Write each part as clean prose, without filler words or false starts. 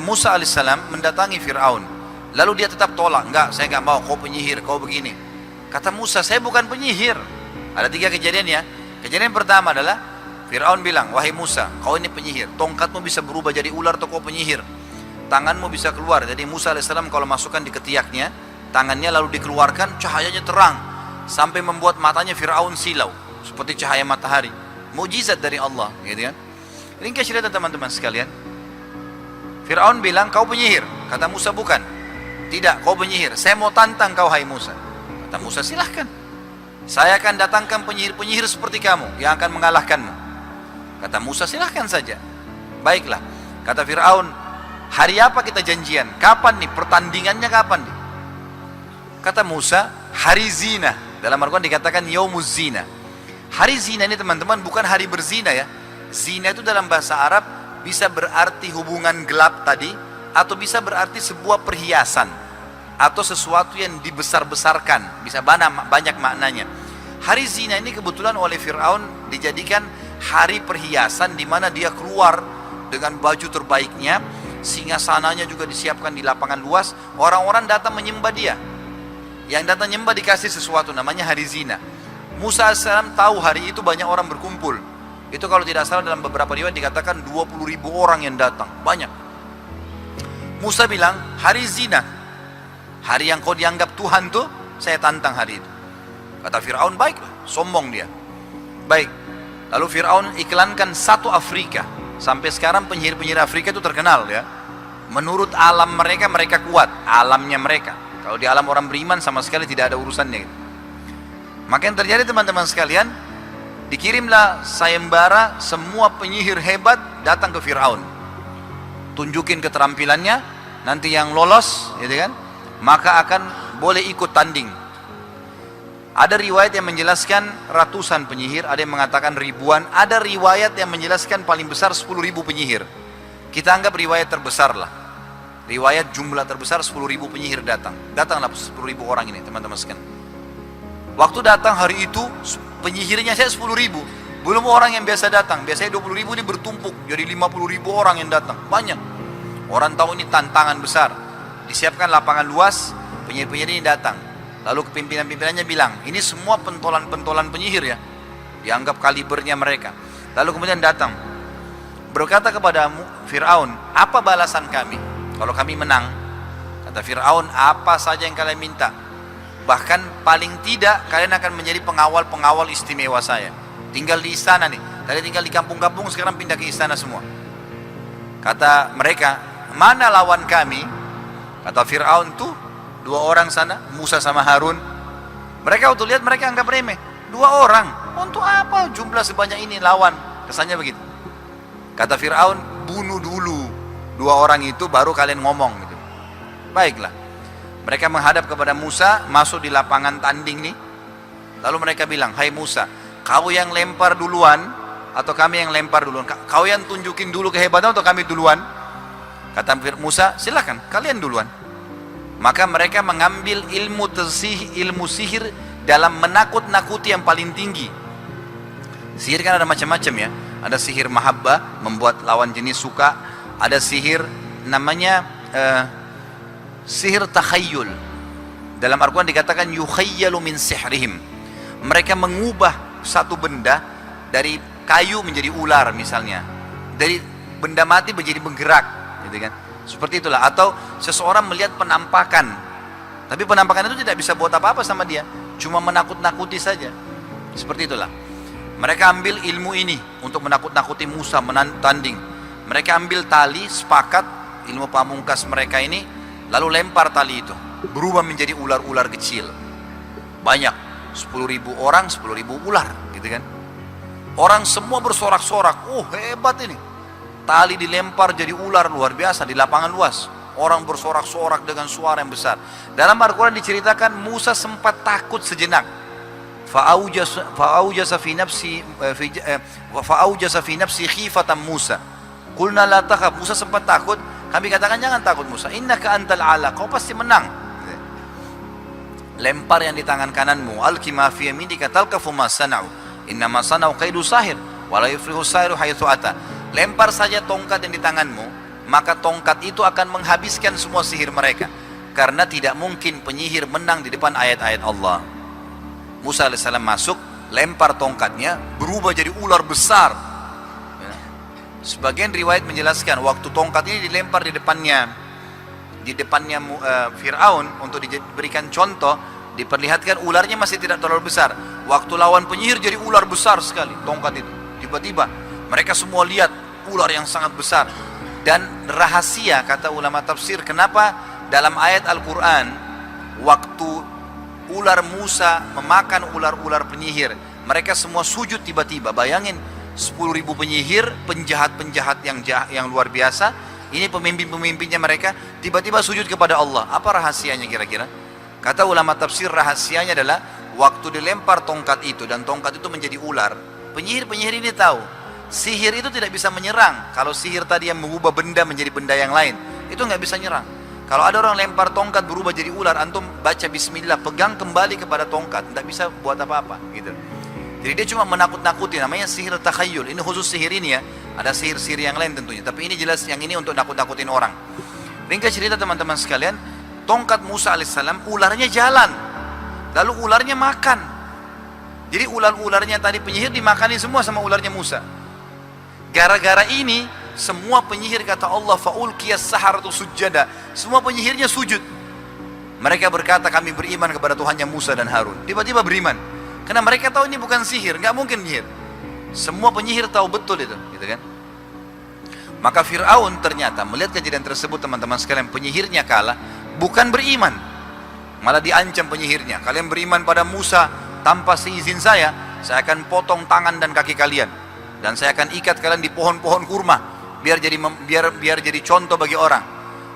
Musa alaihissalam mendatangi Fir'aun. Lalu dia tetap tolak, enggak, saya enggak mau, kau penyihir, kau begini. Kata Musa, saya bukan penyihir. Ada 3 kejadian ya. Kejadian pertama adalah Fir'aun bilang, wahai Musa, kau ini penyihir, tongkatmu bisa berubah jadi ular atau kau penyihir. Tanganmu bisa keluar. Jadi Musa alaihissalam kalau masukkan di ketiaknya, tangannya lalu dikeluarkan, cahayanya terang sampai membuat matanya Fir'aun silau seperti cahaya matahari. Mukjizat dari Allah, gitu kan? Ini cerita teman-teman sekalian. Fir'aun bilang, kau penyihir. Kata Musa, bukan. Tidak, kau penyihir. Saya mau tantang kau, hai Musa. Kata Musa, silahkan. Saya akan datangkan penyihir-penyihir seperti kamu yang akan mengalahkanmu. Kata Musa, silahkan saja. Baiklah. Kata Fir'aun, hari apa kita janjian? Kapan nih? Pertandingannya kapan nih? Kata Musa, hari zina. Dalam Al-Quran dikatakan yaumuz zina. Hari zina ini teman-teman bukan hari berzina ya. Zina itu dalam bahasa Arab bisa berarti hubungan gelap tadi, atau bisa berarti sebuah perhiasan atau sesuatu yang dibesar-besarkan, bisa banyak maknanya. Hari zina ini kebetulan oleh Fir'aun dijadikan hari perhiasan di mana dia keluar dengan baju terbaiknya, singgasananya juga disiapkan di lapangan luas, orang-orang datang menyembah dia. Yang datang menyembah dikasih sesuatu, namanya hari zina. Musa AS tahu hari itu banyak orang berkumpul. Itu kalau tidak salah dalam beberapa riwayat dikatakan 20.000 orang yang datang, banyak. Musa bilang, hari zina, hari yang kau dianggap Tuhan tuh, saya tantang hari itu. Kata Fir'aun, baiklah, sombong dia. Baik, lalu Fir'aun iklankan satu Afrika. Sampai sekarang penyihir-penyihir Afrika itu terkenal ya. Menurut alam mereka, mereka kuat, alamnya mereka. Kalau di alam orang beriman sama sekali tidak ada urusannya gitu. Maka yang terjadi teman-teman sekalian, dikirimlah sayembara semua penyihir hebat datang ke Fir'aun. Tunjukin keterampilannya, nanti yang lolos, gitu kan, maka akan boleh ikut tanding. Ada riwayat yang menjelaskan ratusan penyihir, ada yang mengatakan ribuan, ada riwayat yang menjelaskan paling besar 10.000 penyihir. Kita anggap riwayat terbesar lah. Riwayat jumlah terbesar 10.000 penyihir datang. Datanglah 10.000 orang ini teman-teman sekalian. Waktu datang hari itu penyihirnya saya 10.000, belum orang yang biasa datang. Biasanya 20.000 ini bertumpuk, jadi 50.000 orang yang datang, banyak. Orang tahu ini tantangan besar. Disiapkan lapangan luas, penyihir-penyihir ini datang. Lalu pimpinan-pimpinannya bilang, ini semua pentolan-pentolan penyihir ya, dianggap kalibernya mereka. Lalu kemudian datang, berkata kepada Fir'aun, apa balasan kami kalau kami menang? Kata Fir'aun, apa saja yang kalian minta. Bahkan paling tidak kalian akan menjadi pengawal-pengawal istimewa saya. Tinggal di istana nih. Tadi tinggal di kampung-kampung, sekarang pindah ke istana semua. Kata mereka, mana lawan kami? Kata Fir'aun tuh, 2 orang sana, Musa sama Harun. Mereka waktu lihat mereka anggap remeh. 2 orang, untuk apa jumlah sebanyak ini lawan? Kesannya begitu. Kata Fir'aun, bunuh dulu 2 orang itu baru kalian ngomong gitu. Baiklah. Mereka menghadap kepada Musa, masuk di lapangan tanding nih. Lalu mereka bilang, hai Musa, kau yang lempar duluan atau kami yang lempar duluan? Kau yang tunjukin dulu kehebatan atau kami duluan? Kata Musa, silakan, kalian duluan. Maka mereka mengambil ilmu sihir dalam menakut-nakuti yang paling tinggi. Sihir kan ada macam-macam ya. Ada sihir mahabbah, membuat lawan jenis suka. Ada sihir namanya sihir takhayyul. Dalam Al-Quran dikatakan yukhayyalu min sihrihim. Mereka mengubah satu benda dari kayu menjadi ular misalnya, dari benda mati menjadi bergerak, gitu kan? Seperti itulah. Atau seseorang melihat penampakan, tapi penampakan itu tidak bisa buat apa-apa sama dia, cuma menakut-nakuti saja. Seperti itulah. Mereka ambil ilmu ini untuk menakut-nakuti Musa menanding. Mereka ambil tali, sepakat ilmu pamungkas mereka ini, lalu lempar tali itu, berubah menjadi ular-ular kecil. Banyak, 10.000 orang, 10.000 ular, gitu kan. Orang semua bersorak-sorak, oh hebat ini. Tali dilempar jadi ular luar biasa di lapangan luas. Orang bersorak-sorak dengan suara yang besar. Dalam Al-Quran diceritakan Musa sempat takut sejenak. Fa'aujasa fi nafsi khifatan Musa. Qulna la takhaf. Musa sempat takut. Kami katakan jangan takut Musa. Innaka antal ala. Kau pasti menang. Lempar yang di tangan kananmu. Alqi ma fi yaminika talqafu ma sana'u. Innama sana'u kaidu sahir. Wa la yuflihu sahiru haitsu ata. Lempar saja tongkat yang di tanganmu, maka tongkat itu akan menghabiskan semua sihir mereka. Karena tidak mungkin penyihir menang di depan ayat-ayat Allah. Musa alaihissalam masuk, lempar tongkatnya, berubah jadi ular besar. Ya. Sebagian riwayat menjelaskan waktu tongkat ini dilempar di depannya Fir'aun untuk diberikan contoh, diperlihatkan ularnya masih tidak terlalu besar. Waktu lawan penyihir jadi ular besar sekali tongkat itu. Tiba-tiba mereka semua lihat ular yang sangat besar. Dan rahasia, kata ulama tafsir, kenapa dalam ayat Al-Quran waktu ular Musa memakan ular-ular penyihir, mereka semua sujud tiba-tiba. Bayangin 10.000 penyihir, penjahat-penjahat yang luar biasa, ini pemimpin-pemimpinnya mereka, tiba-tiba sujud kepada Allah. Apa rahasianya kira-kira? Kata ulama tafsir, rahasianya adalah waktu dilempar tongkat itu dan tongkat itu menjadi ular, penyihir-penyihir ini tahu sihir itu tidak bisa menyerang. Kalau sihir tadi yang mengubah benda menjadi benda yang lain, itu nggak bisa nyerang. Kalau ada orang lempar tongkat berubah jadi ular, antum baca bismillah, pegang kembali kepada tongkat, nggak bisa buat apa-apa gitu. Jadi dia cuma menakut-nakuti, namanya sihir takhayyul. Ini khusus sihir ini ya, ada sihir-sihir yang lain tentunya, tapi ini jelas yang ini untuk nakut-nakutin orang. Ringkas cerita teman-teman sekalian, tongkat Musa alaihissalam, ularnya jalan, lalu ularnya makan. Jadi ular-ularnya tadi penyihir dimakani semua sama ularnya Musa. Gara-gara ini semua penyihir, kata Allah, faulqiyas saharatu sujada, semua penyihirnya sujud. Mereka berkata, kami beriman kepada Tuhannya Musa dan Harun. Tiba-tiba beriman, karena mereka tahu ini bukan sihir, nggak mungkin penyihir. Semua penyihir tahu betul itu, gitu kan? Maka Fir'aun ternyata melihat kejadian tersebut, teman-teman sekalian, penyihirnya kalah, bukan beriman, malah diancam penyihirnya. Kalian beriman pada Musa tanpa seizin saya akan potong tangan dan kaki kalian, dan saya akan ikat kalian di pohon-pohon kurma, biar jadi contoh bagi orang.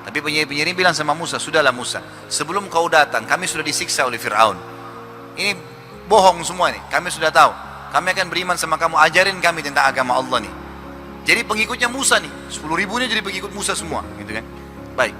Tapi penyihir-penyihir ini bilang sama Musa, sudahlah Musa, sebelum kau datang kami sudah disiksa oleh Fir'aun. Ini bohong semua nih, kami sudah tahu. Kami akan beriman sama kamu, ajarin kami tentang agama Allah nih. Jadi pengikutnya Musa nih, 10.000 ini jadi pengikut Musa semua, gitu kan? Baik.